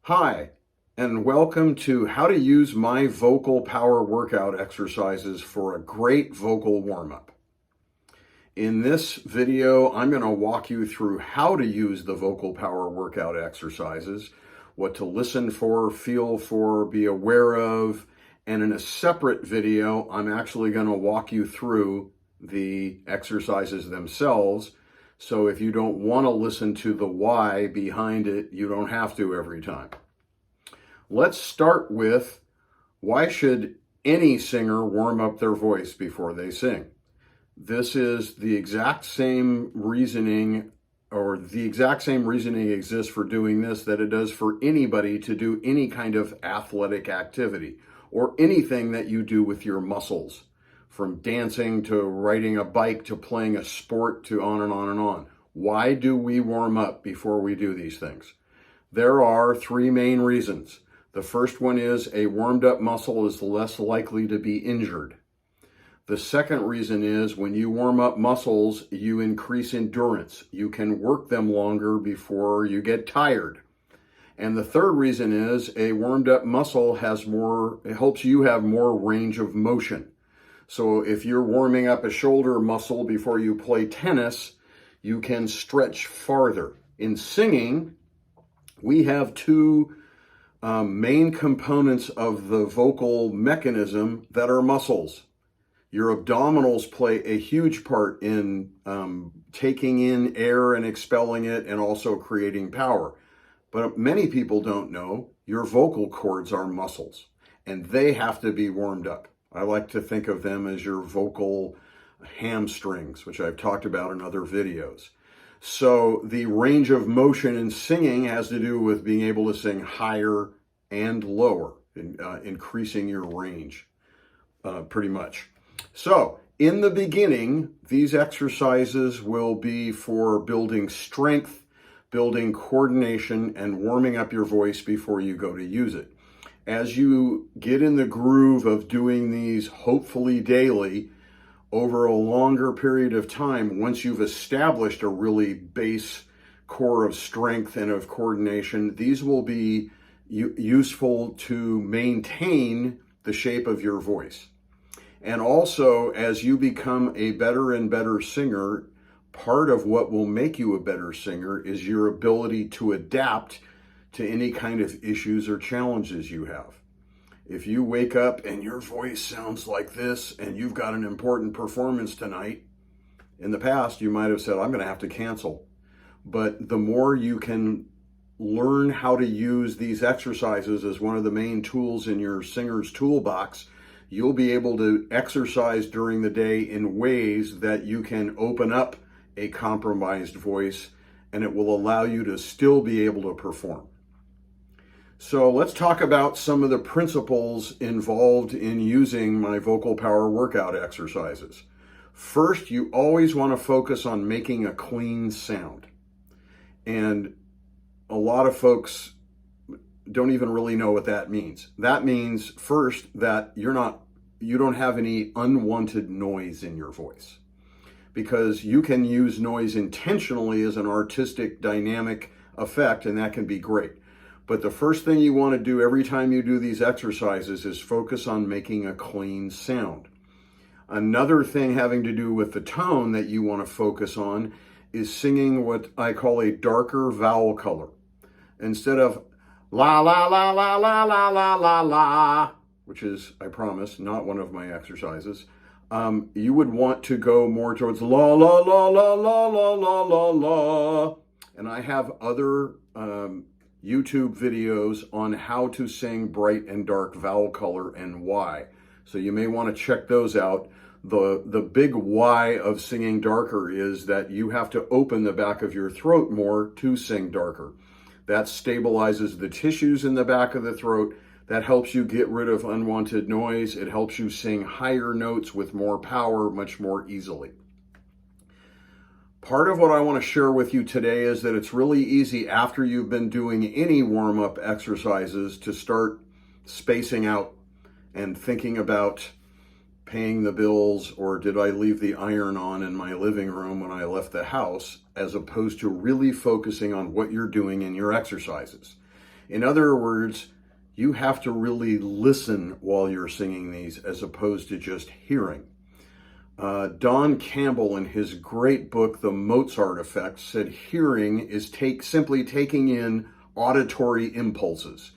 Hi, and welcome to how to use my vocal power workout exercises for a great vocal warm-up. In this video, I'm going to walk you through how to use the vocal power workout exercises, what to listen for, feel for, be aware of, and in a separate video, I'm actually going to walk you through the exercises themselves. So if you don't want to listen to the why behind it, you don't have to every time. Let's start with, why should any singer warm up their voice before they sing? This is the exact same reasoning, or the exact same reasoning exists for doing this that it does for anybody to do any kind of athletic activity or anything that you do with your muscles, from dancing to riding a bike to playing a sport to on and on and on. Why do we warm up before we do these things? There are three main reasons. The first one is a warmed up muscle is less likely to be injured. The second reason is when you warm up muscles, you increase endurance. You can work them longer before you get tired. And the third reason is a warmed up muscle it helps you have more range of motion. So if you're warming up a shoulder muscle before you play tennis, you can stretch farther. In singing, we have two main components of the vocal mechanism that are muscles. Your abdominals play a huge part in taking in air and expelling it, and also creating power. But many people don't know your vocal cords are muscles, and they have to be warmed up. I like to think of them as your vocal hamstrings, which I've talked about in other videos. So the range of motion in singing has to do with being able to sing higher and lower, increasing your range, pretty much. So in the beginning, these exercises will be for building strength, building coordination, and warming up your voice before you go to use it. As you get in the groove of doing these, hopefully daily, over a longer period of time, once you've established a really base core of strength and of coordination, these will be useful to maintain the shape of your voice. And also, as you become a better and better singer, part of what will make you a better singer is your ability to adapt to any kind of issues or challenges you have. If you wake up and your voice sounds like this and you've got an important performance tonight, in the past you might have said, I'm going to have to cancel. But the more you can learn how to use these exercises as one of the main tools in your singer's toolbox, you'll be able to exercise during the day in ways that you can open up a compromised voice, and it will allow you to still be able to perform. So let's talk about some of the principles involved in using my vocal power workout exercises. First, you always want to focus on making a clean sound. And a lot of folks don't even really know what that means. That means, first, that you don't have any unwanted noise in your voice, because you can use noise intentionally as an artistic dynamic effect, and that can be great. But the first thing you want to do every time you do these exercises is focus on making a clean sound. Another thing having to do with the tone that you want to focus on is singing what I call a darker vowel color. Instead of la la la la la la la la la, which is, I promise, not one of my exercises, you would want to go more towards la la la la la la la la la. And I have other YouTube videos on how to sing bright and dark vowel color and why. So you may want to check those out. The big why of singing darker is that you have to open the back of your throat more to sing darker. That stabilizes the tissues in the back of the throat. That helps you get rid of unwanted noise. It helps you sing higher notes with more power much more easily. Part of what I want to share with you today is that it's really easy after you've been doing any warm-up exercises to start spacing out and thinking about paying the bills, or did I leave the iron on in my living room when I left the house, as opposed to really focusing on what you're doing in your exercises. In other words, you have to really listen while you're singing these as opposed to just hearing. Don Campbell, in his great book, The Mozart Effect, said hearing is simply taking in auditory impulses,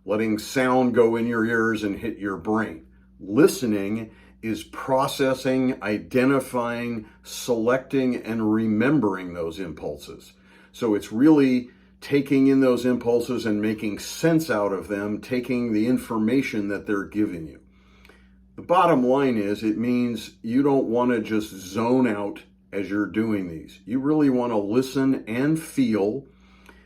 letting sound go in your ears and hit your brain. Listening is processing, identifying, selecting, and remembering those impulses. So it's really taking in those impulses and making sense out of them, taking the information that they're giving you. The bottom line is it means you don't want to just zone out as you're doing these. You really want to listen and feel.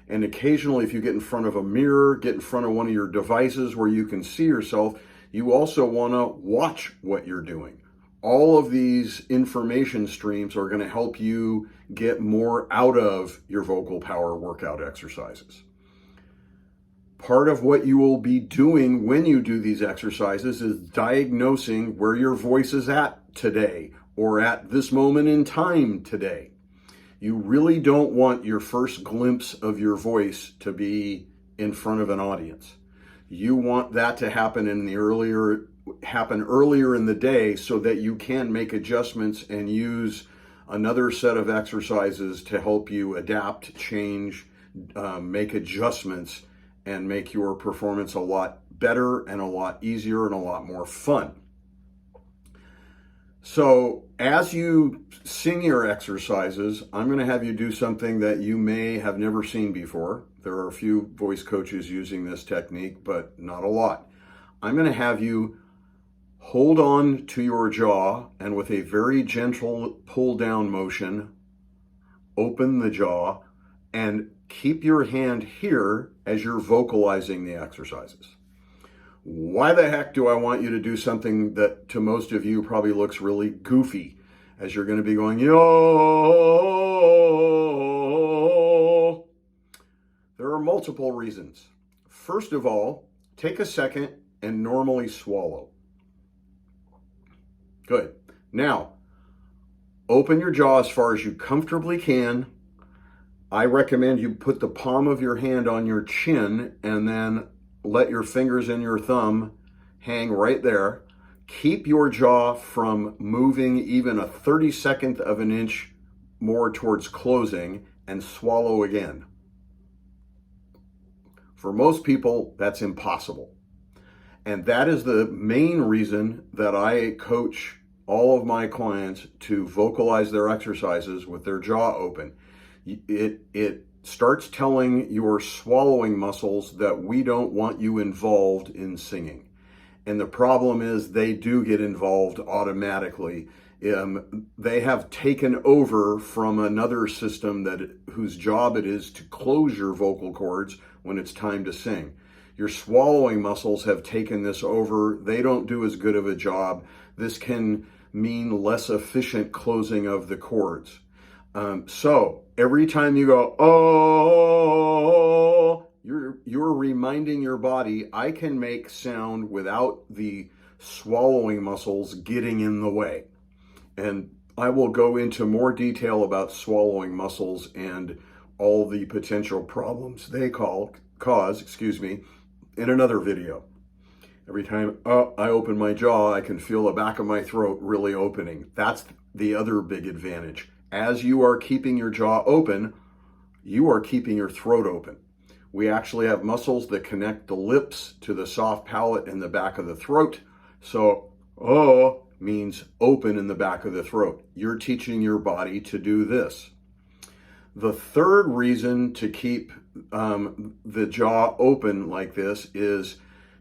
And occasionally, if you get in front of a mirror, get in front of one of your devices where you can see yourself, you also want to watch what you're doing. All of these information streams are going to help you get more out of your vocal power workout exercises. Part of what you will be doing when you do these exercises is diagnosing where your voice is at today or at this moment in time today. You really don't want your first glimpse of your voice to be in front of an audience. You want that to happen earlier in the day so that you can make adjustments and use another set of exercises to help you adapt, change, make adjustments, and make your performance a lot better and a lot easier and a lot more fun. So as you sing your exercises, I'm going to have you do something that you may have never seen before. There are a few voice coaches using this technique, but not a lot. I'm going to have you hold on to your jaw and with a very gentle pull down motion, open the jaw and keep your hand here as you're vocalizing the exercises. Why the heck do I want you to do something that to most of you probably looks really goofy as you're going to be going, yo? There are multiple reasons. First of all, take a second and normally swallow. Good. Now, open your jaw as far as you comfortably can. I recommend you put the palm of your hand on your chin and then let your fingers and your thumb hang right there. Keep your jaw from moving even a 32nd of an inch more towards closing and swallow again. For most people, that's impossible. And that is the main reason that I coach all of my clients to vocalize their exercises with their jaw open. It starts telling your swallowing muscles that we don't want you involved in singing. And the problem is they do get involved automatically. They have taken over from another system whose job it is to close your vocal cords when it's time to sing. Your swallowing muscles have taken this over. They don't do as good of a job. This can mean less efficient closing of the cords. So every time you go, oh, you're reminding your body, I can make sound without the swallowing muscles getting in the way. And I will go into more detail about swallowing muscles and all the potential problems they cause, in another video. Every time I open my jaw, I can feel the back of my throat really opening. That's the other big advantage. As you are keeping your jaw open, you are keeping your throat open. We actually have muscles that connect the lips to the soft palate in the back of the throat. So, oh means open in the back of the throat. You're teaching your body to do this. The third reason to keep the jaw open like this is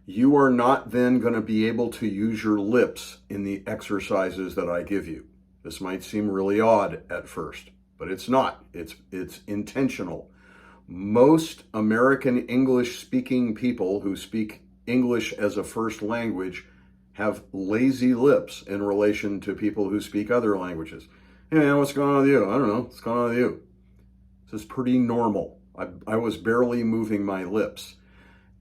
you are not then going to be able to use your lips in the exercises that I give you. This might seem really odd at first, but it's not. It's intentional. Most American English speaking people who speak English as a first language have lazy lips in relation to people who speak other languages. Hey man, what's going on with you? I don't know. What's going on with you? This is pretty normal. I was barely moving my lips.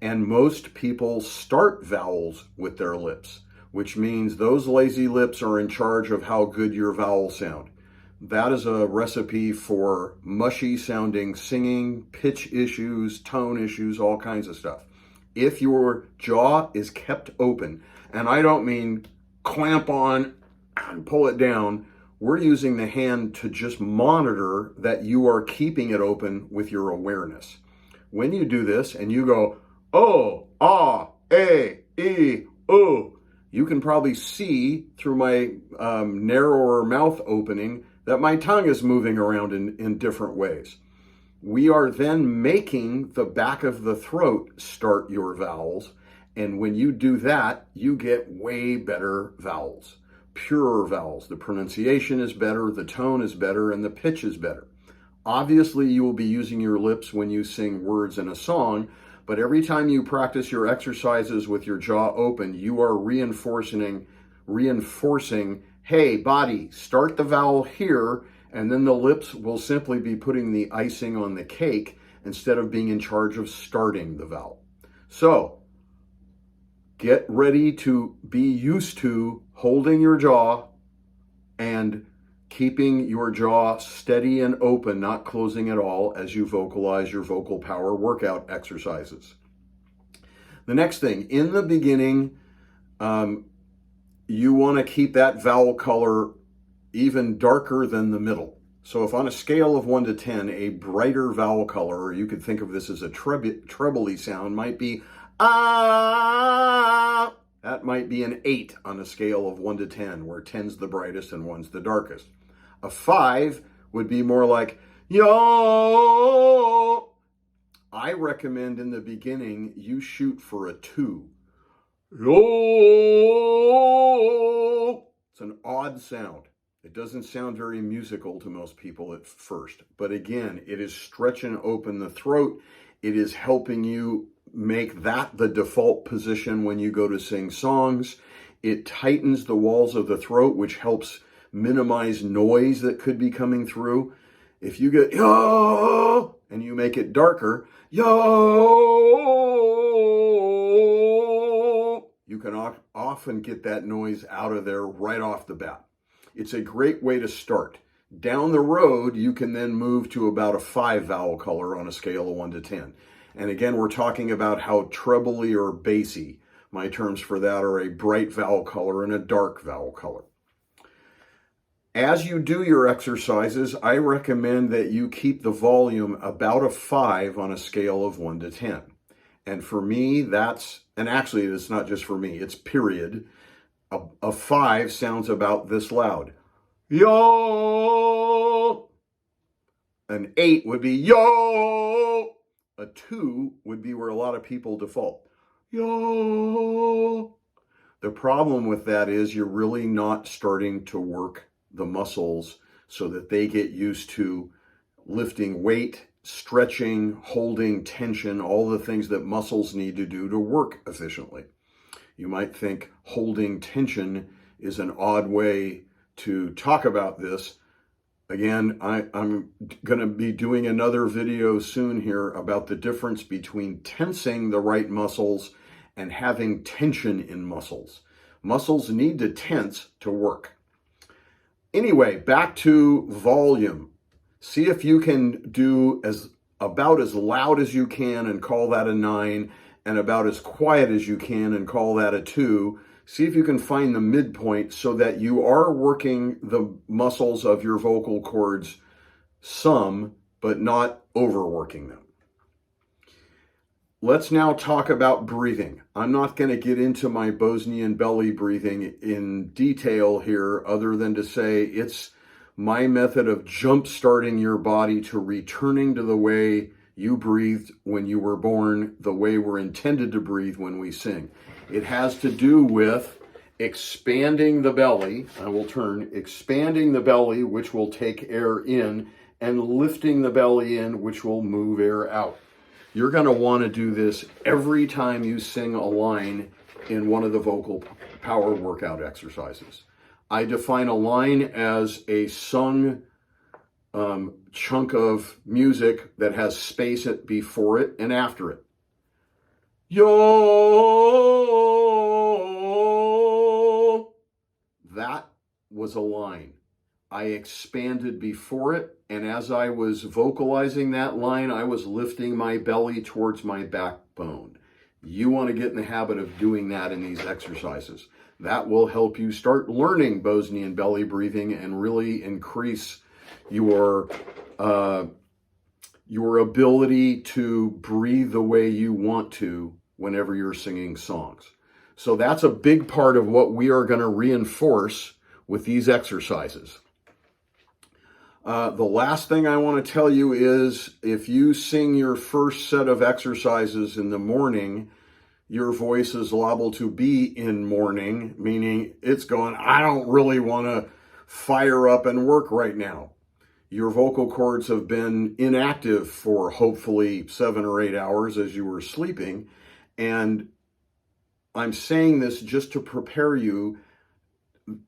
And most people start vowels with their lips, which means those lazy lips are in charge of how good your vowels sound. That is a recipe for mushy sounding singing, pitch issues, tone issues, all kinds of stuff. If your jaw is kept open, and I don't mean clamp on and pull it down, we're using the hand to just monitor that you are keeping it open with your awareness. When you do this and you go, oh, ah, eh, e, oh, you can probably see through my narrower mouth opening that my tongue is moving around in different ways. We are then making the back of the throat start your vowels. And when you do that, you get way better vowels, purer vowels. The pronunciation is better, the tone is better, and the pitch is better. Obviously, you will be using your lips when you sing words in a song, but every time you practice your exercises with your jaw open, you are reinforcing, hey, body, start the vowel here, and then the lips will simply be putting the icing on the cake instead of being in charge of starting the vowel. So, get ready to be used to holding your jaw and keeping your jaw steady and open, not closing at all as you vocalize your vocal power workout exercises. The next thing, in the beginning, you want to keep that vowel color even darker than the middle. So if on a scale of 1 to 10, a brighter vowel color, or you could think of this as a trebly sound, might be ah. That might be an 8 on a scale of 1 to 10, where 10's the brightest and 1's the darkest. A 5 would be more like yo. I recommend in the beginning you shoot for a 2. Yo. It's an odd sound. It doesn't sound very musical to most people at first, but again, it is stretching open the throat. It is helping you make that the default position when you go to sing songs. It tightens the walls of the throat, which helps minimize noise that could be coming through. If you get yo and you make it darker, yo, you can often get that noise out of there right off the bat. It's a great way to start. Down the road, you can then move to about a 5 vowel color on a scale of 1 to 10. And again, we're talking about how trebly or bassy. My terms for that are a bright vowel color and a dark vowel color. As you do your exercises, I recommend that you keep the volume about a 5 on a scale of 1 to 10. And for me, and actually it's not just for me, it's period. A 5 sounds about this loud. Yo! An 8 would be yo! A 2 would be where a lot of people default. Yo! The problem with that is you're really not starting to work the muscles so that they get used to lifting weight, stretching, holding tension, all the things that muscles need to do to work efficiently. You might think holding tension is an odd way to talk about this. Again, I'm going to be doing another video soon here about the difference between tensing the right muscles and having tension in muscles. Muscles need to tense to work. Anyway, back to volume. See if you can do about as loud as you can and call that a 9, and about as quiet as you can and call that a 2. See if you can find the midpoint so that you are working the muscles of your vocal cords some, but not overworking them. Let's now talk about breathing. I'm not going to get into my Bosnian belly breathing in detail here, other than to say it's my method of jump-starting your body to returning to the way you breathed when you were born, the way we're intended to breathe when we sing. It has to do with expanding the belly. I will turn expanding the belly, which will take air in, and lifting the belly in, which will move air out. You're going to want to do this every time you sing a line in one of the vocal power workout exercises. I define a line as a sung chunk of music that has space before it and after it. Yo! That was a line. I expanded before it, and as I was vocalizing that line, I was lifting my belly towards my backbone. You want to get in the habit of doing that in these exercises. That will help you start learning Bosnian belly breathing and really increase your ability to breathe the way you want to whenever you're singing songs. So that's a big part of what we are going to reinforce with these exercises. The last thing I want to tell you is if you sing your first set of exercises in the morning, your voice is liable to be in morning, meaning it's going, I don't really want to fire up and work right now. Your vocal cords have been inactive for hopefully 7 or 8 hours as you were sleeping. And I'm saying this just to prepare you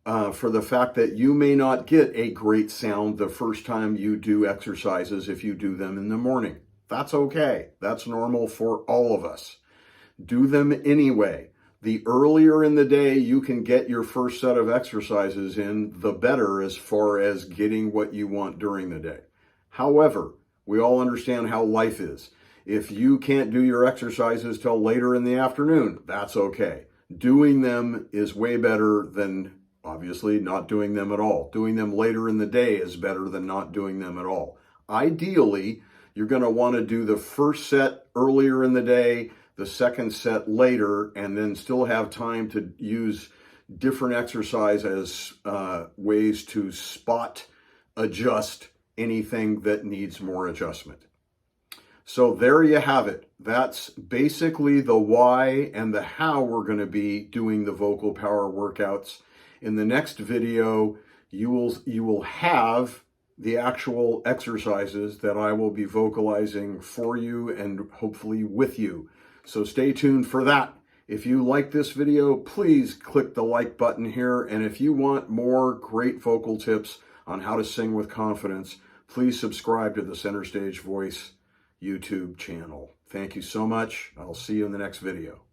for the fact that you may not get a great sound the first time you do exercises if you do them in the morning. That's okay. That's normal for all of us. Do them anyway. The earlier in the day you can get your first set of exercises in, the better as far as getting what you want during the day. However, we all understand how life is. If you can't do your exercises till later in the afternoon, that's okay. Doing them is way better than obviously not doing them at all. Doing them later in the day is better than not doing them at all. Ideally, you're going to want to do the first set earlier in the day, the second set later, and then still have time to use different exercise as ways to spot adjust anything that needs more adjustment. So there you have it. That's basically the why and the how we're going to be doing the vocal power workouts. In the next video, you will have the actual exercises that I will be vocalizing for you and hopefully with you. So stay tuned for that. If you like this video, please click the like button here. And if you want more great vocal tips on how to sing with confidence, please subscribe to the Center Stage Voice YouTube channel. Thank you so much. I'll see you in the next video.